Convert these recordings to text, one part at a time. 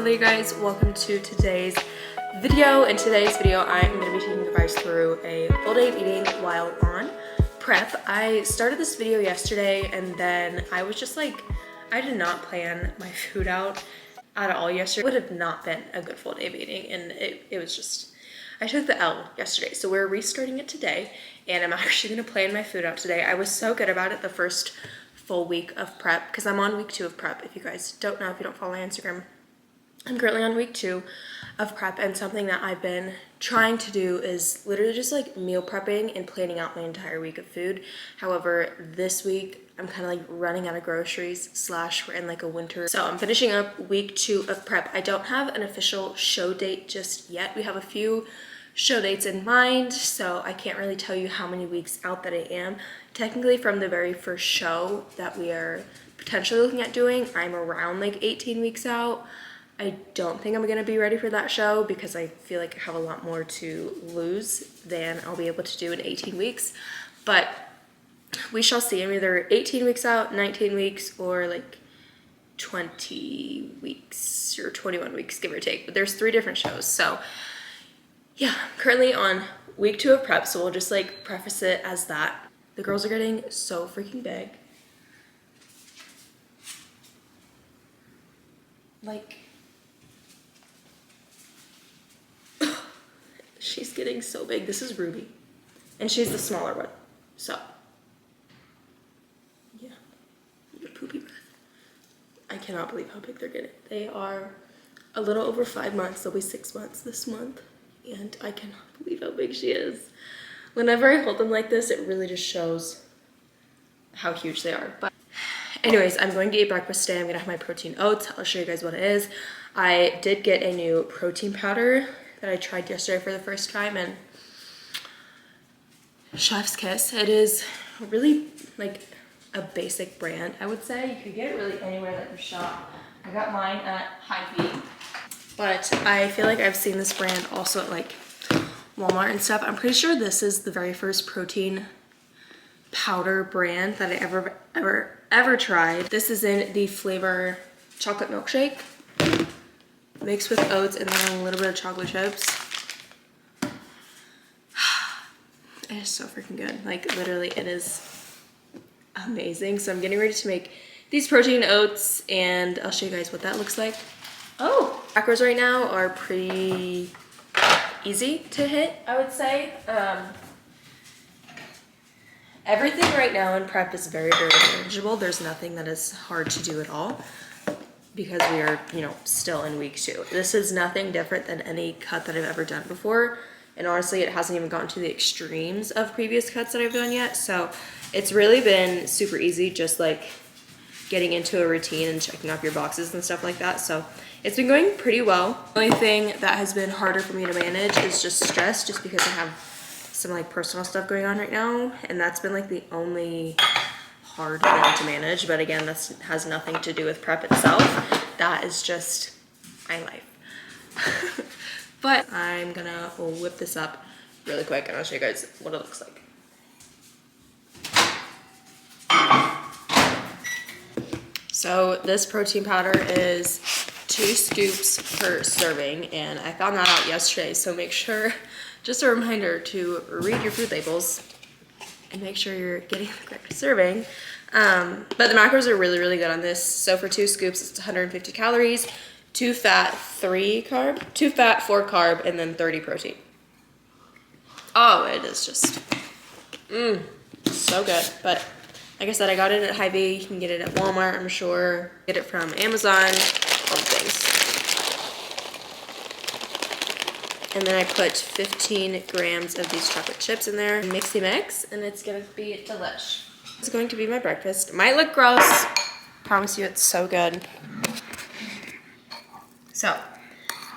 Hello you guys, welcome to today's video. In today's video, I'm going to be taking you guys through a full day of eating while on prep. I started this video yesterday and then I was just like, I did not plan my food out at all yesterday. It would have not been a good full day of eating, and it was just, I took the L yesterday. So we're restarting it today and I'm actually going to plan my food out today. I was so good about it the first full week of prep because I'm on week 2 of prep. If you guys don't know, if you don't follow my Instagram, I'm currently on week 2 of prep, and something that I've been trying to do is literally just like meal prepping and planning out my entire week of food. However, this week I'm kind of like running out of groceries / we're in like a winter. So I'm finishing up week 2 of prep. I don't have an official show date just yet. We have a few show dates in mind, so I can't really tell you how many weeks out that I am. Technically from the very first show that we are potentially looking at doing, I'm around like 18 weeks out. I don't think I'm gonna be ready for that show because I feel like I have a lot more to lose than I'll be able to do in 18 weeks. But we shall see. I'm either 18 weeks out, 19 weeks, or like 20 weeks or 21 weeks, give or take. But there's 3 different shows. So yeah, I'm currently on week 2 of prep, so we'll just like preface it as that. The girls are getting so freaking big. Like, she's getting so big. This is Ruby, and she's the smaller one. So, yeah, your poopy breath. I cannot believe how big they're getting. They are a little over 5 months. They'll be 6 months this month, and I cannot believe how big she is. Whenever I hold them like this, it really just shows how huge they are. But anyways, I'm going to eat breakfast today. I'm gonna have my protein oats. I'll show you guys what it is. I did get a new protein powder that I tried yesterday for the first time, and chef's kiss. It is really like a basic brand, I would say. You could get it really anywhere that you shop. I got mine at Hy-Vee, but I feel like I've seen this brand also at like Walmart and stuff. I'm pretty sure this is the very first protein powder brand that I ever tried. This is in the flavor chocolate milkshake, mixed with oats and then a little bit of chocolate chips. It is so freaking good. Like, literally, it is amazing. So I'm getting ready to make these protein oats, and I'll show you guys what that looks like. Oh, macros right now are pretty easy to hit, I would say. Everything right now in prep is very, very manageable. There's nothing that is hard to do at all because we are, you know, still in week 2. This is nothing different than any cut that I've ever done before. And honestly, it hasn't even gotten to the extremes of previous cuts that I've done yet. So it's really been super easy, just like getting into a routine and checking off your boxes and stuff like that. So it's been going pretty well. The only thing that has been harder for me to manage is just stress, just because I have some like personal stuff going on right now, and that's been like the only hard thing to manage. But again, that has nothing to do with prep itself. That is just my life. But I'm gonna whip this up really quick and I'll show you guys what it looks like. So this protein powder is 2 scoops per serving, and I found that out yesterday, so make sure, just a reminder to read your food labels and make sure you're getting the correct serving. But the macros are really, really good on this. So for 2 scoops, it's 150 calories, 2 fat, 3 carb, 2 fat, 4 carb, and then 30 protein. Oh, it is just, so good. But like I said, I got it at Hy-Vee. You can get it at Walmart, I'm sure. Get it from Amazon, all the things. And then I put 15 grams of these chocolate chips in there. Mixy mix, and it's gonna be delish. It's going to be my breakfast. Might look gross. Promise you it's so good. So,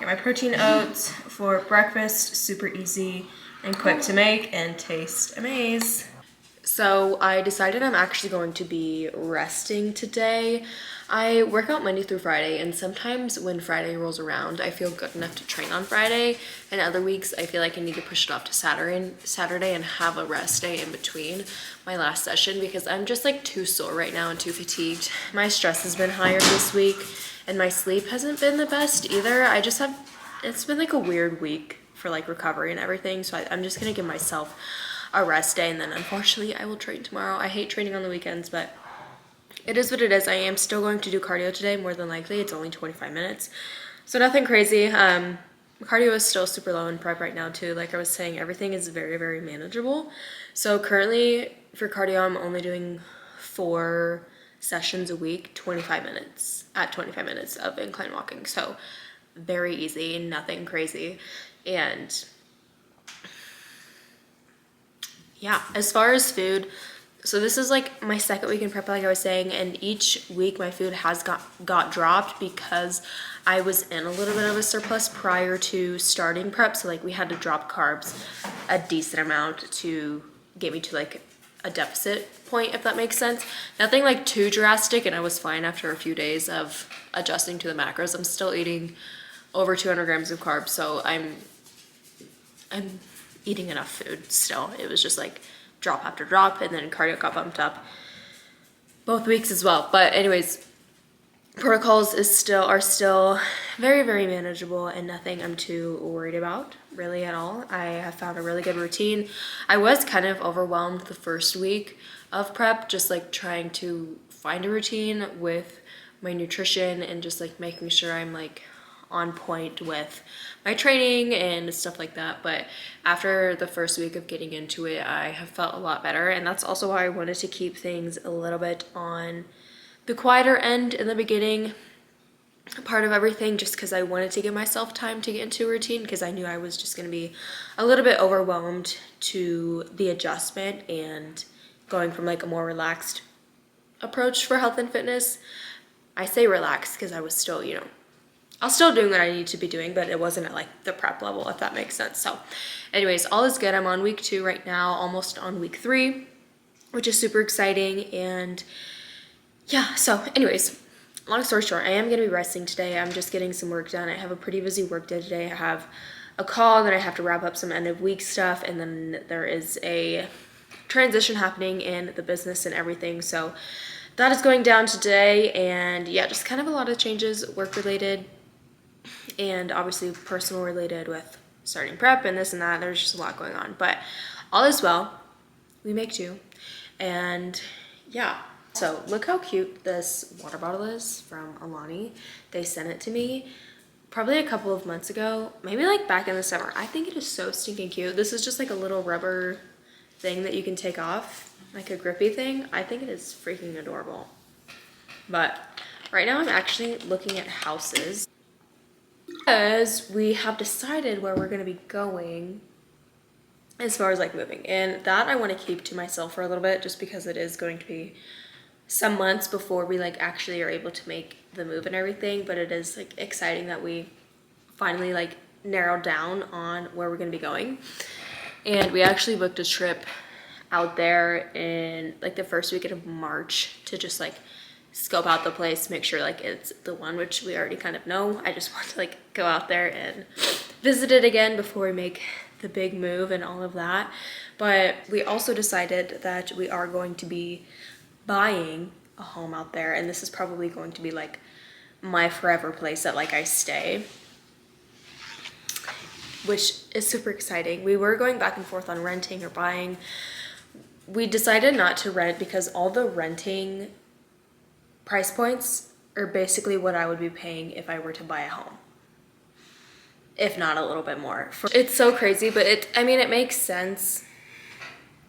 get my protein oats for breakfast. Super easy and quick to make and taste amaze. So I decided I'm actually going to be resting today. I work out Monday through Friday, and sometimes when Friday rolls around, I feel good enough to train on Friday, and other weeks I feel like I need to push it off to Saturday and have a rest day in between my last session because I'm just like too sore right now and too fatigued. My stress has been higher this week, and my sleep hasn't been the best either. It's been like a weird week for like recovery and everything, so I'm just gonna give myself a rest day, and then unfortunately I will train tomorrow. I hate training on the weekends, but it is what it is. I am still going to do cardio today, more than likely. It's only 25 minutes, so nothing crazy. Cardio is still super low in prep right now too. Like I was saying, everything is very, very manageable. So currently for cardio, I'm only doing 4 sessions a week, 25 minutes of incline walking. So very easy, nothing crazy. And yeah, as far as food, so this is like my second week in prep, like I was saying, and each week my food has got dropped because I was in a little bit of a surplus prior to starting prep. So like we had to drop carbs a decent amount to get me to like a deficit point, if that makes sense. Nothing like too drastic, and I was fine after a few days of adjusting to the macros. I'm still eating over 200 grams of carbs, so I'm eating enough food still. It was just like drop after drop, and then cardio got bumped up both weeks as well. But anyways, protocols are still very, very manageable and nothing I'm too worried about really at all. I have found a really good routine. I was kind of overwhelmed the first week of prep, just like trying to find a routine with my nutrition and just like making sure I'm like on point with my training and stuff like that. But after the first week of getting into it, I have felt a lot better, and that's also why I wanted to keep things a little bit on the quieter end in the beginning part of everything, just because I wanted to give myself time to get into a routine, because I knew I was just going to be a little bit overwhelmed to the adjustment and going from like a more relaxed approach for health and fitness. I say relaxed because I was still, I was still doing what I need to be doing, but it wasn't at like the prep level, if that makes sense. So anyways, all is good. I'm on week 2 right now, almost on week 3, which is super exciting. And yeah, so anyways, long story short, I am going to be resting today. I'm just getting some work done. I have a pretty busy work day today. I have a call, then I have to wrap up some end of week stuff, and then there is a transition happening in the business and everything. So that is going down today, and yeah, just kind of a lot of changes, work related and obviously personal related with starting prep and this and that. There's just a lot going on, but all is well. We make do. And yeah. So look how cute this water bottle is from Alani. They sent it to me probably a couple of months ago, maybe like back in the summer. I think it is so stinking cute. This is just like a little rubber thing that you can take off, like a grippy thing. I think it is freaking adorable. But right now I'm actually looking at houses because we have decided where we're going to be going as far as like moving. And that I want to keep to myself for a little bit, just because it is going to be some months before we like actually are able to make the move and everything. But it is like exciting that we finally like narrowed down on where we're going to be going. And we actually booked a trip out there in like the first weekend of March to just like scope out the place, make sure like it's the one, which we already kind of know. I just want to like go out there and visit it again before we make the big move and all of that. But we also decided that we are going to be buying a home out there, and this is probably going to be like my forever place that like I stay, which is super exciting. We were going back and forth on renting or buying. We decided not to rent because all the renting price points are basically what I would be paying if I were to buy a home, if not a little bit more. It's so crazy, but it makes sense.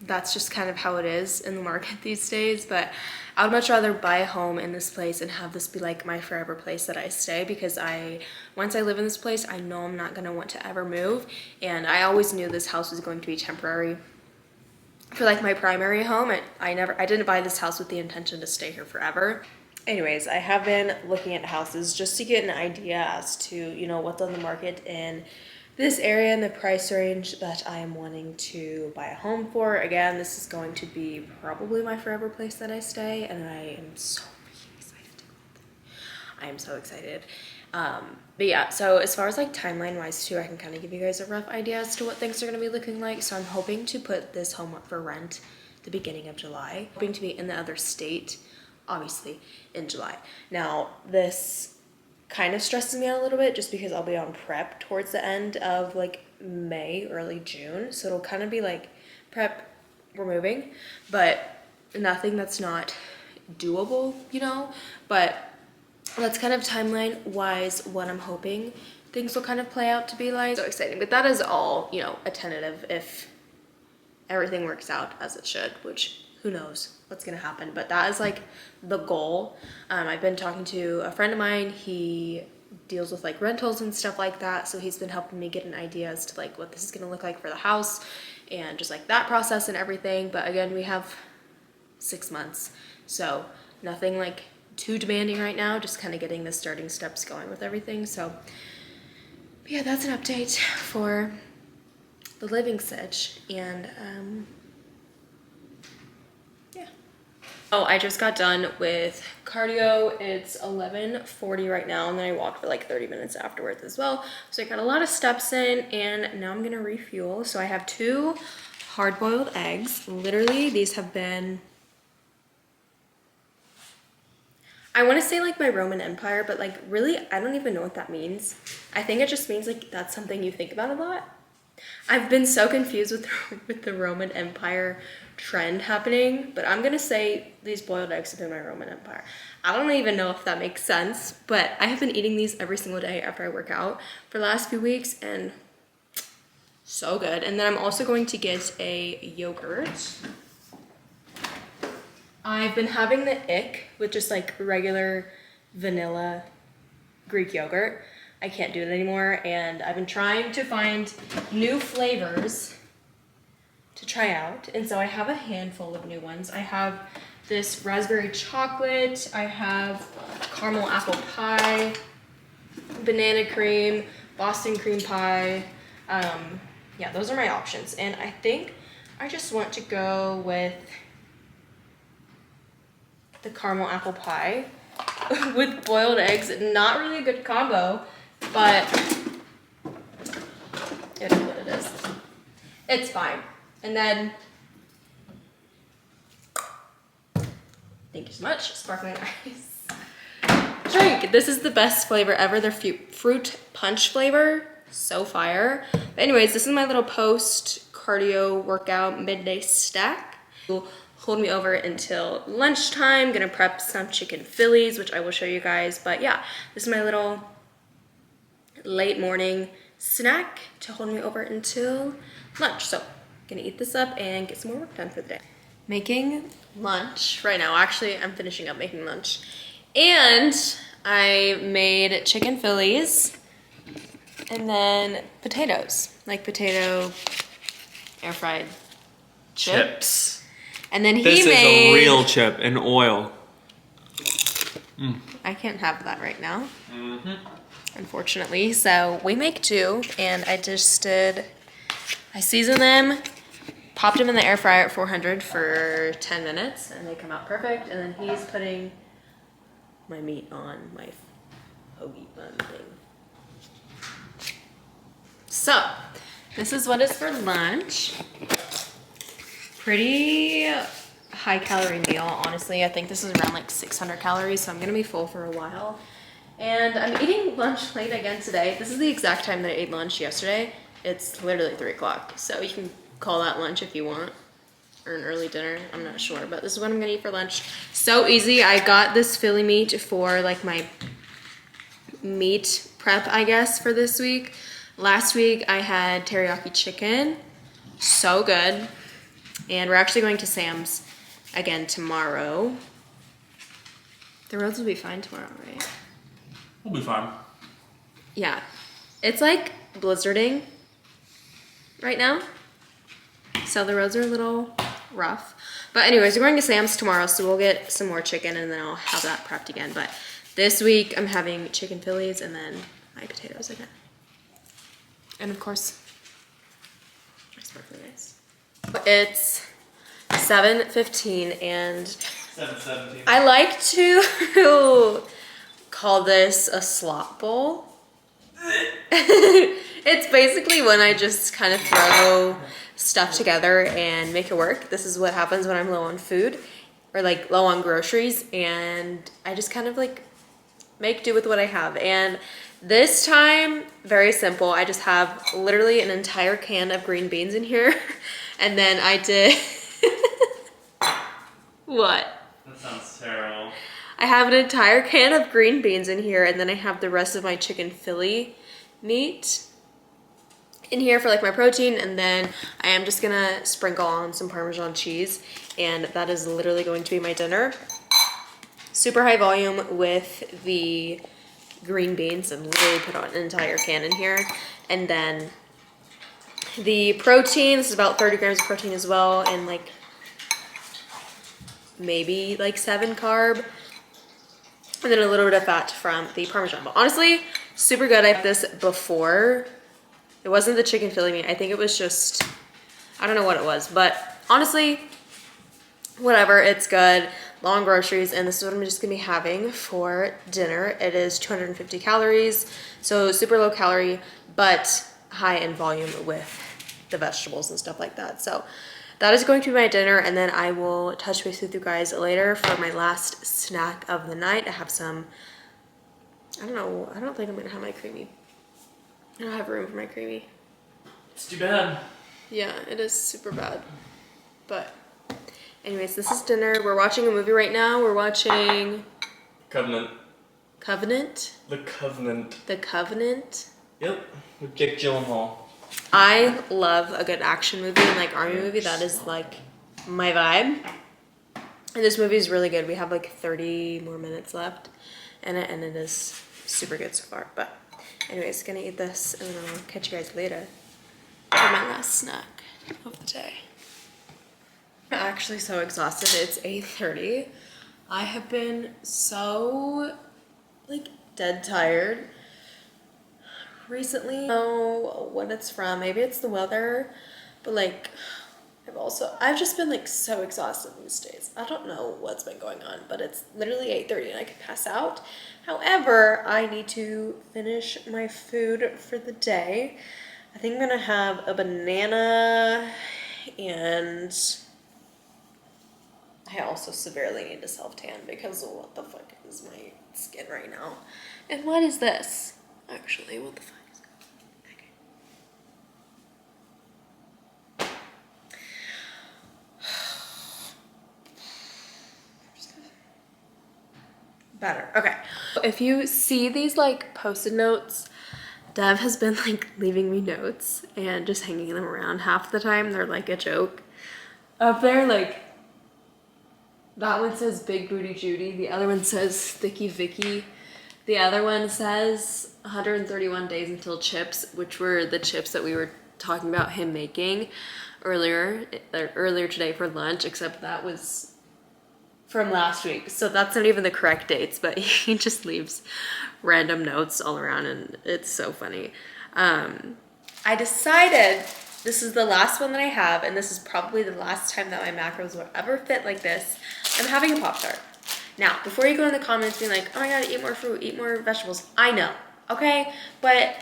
That's just kind of how it is in the market these days. But I would much rather buy a home in this place and have this be like my forever place that I stay, because once I live in this place, I know I'm not going to want to ever move. And I always knew this house was going to be temporary for like my primary home. I didn't buy this house with the intention to stay here forever. Anyways, I have been looking at houses just to get an idea as to, what's on the market in this area and the price range that I am wanting to buy a home for. Again, this is going to be probably my forever place that I stay, and I am so freaking excited to go out there. I am so excited. But yeah, so as far as like timeline wise too, I can kind of give you guys a rough idea as to what things are going to be looking like. So I'm hoping to put this home up for rent the beginning of July. Hoping to be in the other state, obviously, in July. Now, this kind of stresses me out a little bit just because I'll be on prep towards the end of like May, early June. So it'll kind of be like prep, we're moving, but nothing that's not doable, you know? But that's kind of timeline wise what I'm hoping things will kind of play out to be like. So exciting, but that is all, you know, a tentative if everything works out as it should, which who knows what's gonna happen, but that is like the goal. I've been talking to a friend of mine. He deals with like rentals and stuff like that, so he's been helping me get an idea as to like what this is gonna look like for the house and just like that process and everything. But again, we have 6 months, so nothing like too demanding right now, just kind of getting the starting steps going with everything. So yeah, that's an update for the living sitch. And yeah. Oh, I just got done with cardio. It's 11:40 right now, and then I walked for like 30 minutes afterwards as well. So I got a lot of steps in, and now I'm gonna refuel. So I have 2 hard-boiled eggs. Literally, these have been, I want to say like my Roman Empire, but like really, I don't even know what that means. I think it just means like that's something you think about a lot. I've been so confused with the Roman Empire trend happening, but I'm gonna say these boiled eggs have been my Roman Empire. I don't even know if that makes sense, but I have been eating these every single day after I work out for the last few weeks, and so good. And then I'm also going to get a yogurt. I've been having the ick with just like regular vanilla Greek yogurt. I can't do it anymore, and I've been trying to find new flavors to try out, and so I have a handful of new ones. I have this raspberry chocolate, I have caramel apple pie, banana cream, Boston cream pie. Yeah, those are my options, and I think I just want to go with the caramel apple pie with boiled eggs. Not really a good combo, but it is what it is. It's fine. And then, thank you so much, sparkling ice. Drink. This is the best flavor ever. Their fruit punch flavor, so fire. But anyways, this is my little post cardio workout midday snack. Hold me over until lunchtime. Gonna prep some chicken Phillies, which I will show you guys. But yeah, this is my little late morning snack to hold me over until lunch. So gonna eat this up and get some more work done for the day. Making lunch right now. Actually, I'm finishing up making lunch. And I made chicken Phillies and then potatoes, like potato air fried chips. And then this is a real chip in oil. I can't have that right now, unfortunately. So we make 2, and I seasoned them, popped them in the air fryer at 400 for 10 minutes, and they come out perfect. And then he's putting my meat on my hoagie bun thing. So this is what is for lunch. Pretty high calorie meal, honestly. I think this is around like 600 calories, so I'm gonna be full for a while. And I'm eating lunch late again today. This is the exact time that I ate lunch yesterday. It's literally 3 o'clock, so you can call that lunch if you want, or an early dinner, I'm not sure, but this is what I'm gonna eat for lunch. So easy. I got this Philly meat for like my meat prep, I guess, for this week. Last week I had teriyaki chicken, so good. And we're actually going to Sam's again tomorrow. The roads will be fine tomorrow, right? We'll be fine. Yeah. It's like blizzarding right now, so the roads are a little rough. But anyways, we're going to Sam's tomorrow, so we'll get some more chicken, and then I'll have that prepped again. But this week, I'm having chicken Phillies and then my potatoes again. And of course, my sparkling ice. It's 7:15 and 7:17. I like to call this a slop bowl. It's basically when I just kind of throw stuff together and make it work. This is what happens when I'm low on food or like low on groceries, and I just kind of like make do with what I have. And this time, very simple. I just have literally an entire can of green beans in here. And then I did, what? That sounds terrible. I have an entire can of green beans in here, and then I have the rest of my chicken Philly meat in here for like my protein, and then I am just gonna sprinkle on some Parmesan cheese, and that is literally going to be my dinner. Super high volume with the green beans, and literally put on an entire can in here. And then the protein, this is about 30 grams of protein as well, and like maybe like 7 carb. And then a little bit of fat from the Parmesan. But honestly, super good. I had this before. It wasn't the chicken Philly meat. I think it was just, I don't know what it was. But honestly, whatever, it's good. Long groceries, and this is what I'm just gonna be having for dinner. It is 250 calories, so super low calorie, but high in volume with the vegetables and stuff like that. So that is going to be my dinner, and then I will touch base with you guys later for my last snack of the night. I have some, I don't know, I don't think I'm gonna have my creamy. I don't have room for my creamy. It's too bad. Yeah, it is super bad. But anyways, this is dinner. We're watching a movie right now. We're watching Covenant. Covenant? The Covenant. The Covenant? Yep, with Jake Gyllenhaal. I love a good action movie and like army movie. That is like my vibe. And this movie is really good. We have like 30 more minutes left in it, and it is super good so far. But anyways, gonna eat this, and then I'll catch you guys later for my last snack of the day. I'm actually so exhausted. It's 8:30. I have been so like dead tired recently. I don't know what it's from. Maybe it's the weather, but like I've just been like so exhausted these days. I don't know what's been going on, but it's literally 8:30 and I could pass out. However, I need to finish my food for the day. I think I'm gonna have a banana, and I also severely need to self-tan because what the fuck is my skin right now? And what is this? Actually, what the fuck is that? Okay. Better. Okay. If you see these like post-it notes, Dev has been like leaving me notes and just hanging them around. Half the time they're like a joke. Up there, like, that one says Big Booty Judy. The other one says Thicky Vicky. The other one says 131 days until chips, which were the chips that we were talking about him making earlier today for lunch, except that was from last week. So that's not even the correct dates, but he just leaves random notes all around, and it's so funny. I decided this is the last one that I have, and this is probably the last time that my macros will ever fit like this. I'm having a Pop-Tart. Now, before you go in the comments being like, oh my god, eat more fruit, eat more vegetables, I know, okay? But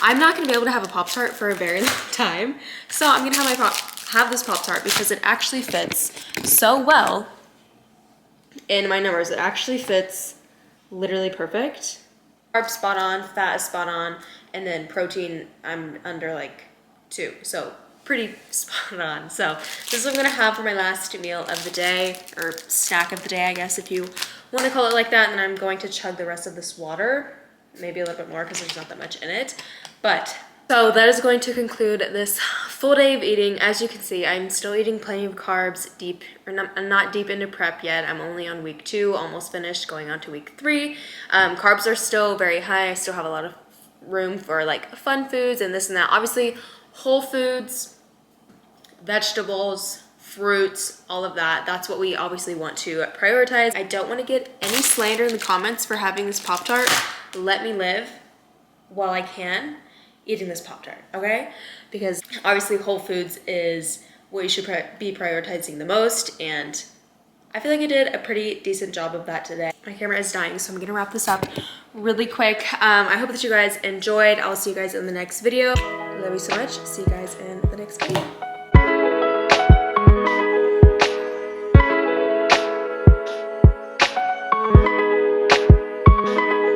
I'm not gonna be able to have a Pop-Tart for a very long time. So I'm gonna have this Pop-Tart because it actually fits so well in my numbers. It actually fits literally perfect. Carb spot on, fat is spot on, and then protein, I'm under like 2. So pretty spot on. So this is what I'm gonna have for my last meal of the day, or snack of the day, I guess, if you want to call it like that. And then I'm going to chug the rest of this water, maybe a little bit more because there's not that much in it. But so that is going to conclude this full day of eating. As you can see, I'm still eating plenty of carbs, I'm not deep into prep yet. I'm only on week 2, almost finished, going on to week 3. Carbs are still very high. I still have a lot of room for like fun foods and this and that. Obviously, whole foods, vegetables, fruits, all of that. That's what we obviously want to prioritize. I don't want to get any slander in the comments for having this Pop-Tart. Let me live while I can eating this Pop-Tart, okay? Because obviously whole foods is what you should be prioritizing the most, and I feel like I did a pretty decent job of that today. My camera is dying, so I'm gonna wrap this up really quick. I hope that you guys enjoyed. I'll see you guys in the next video. Love you so much. See you guys in the next video.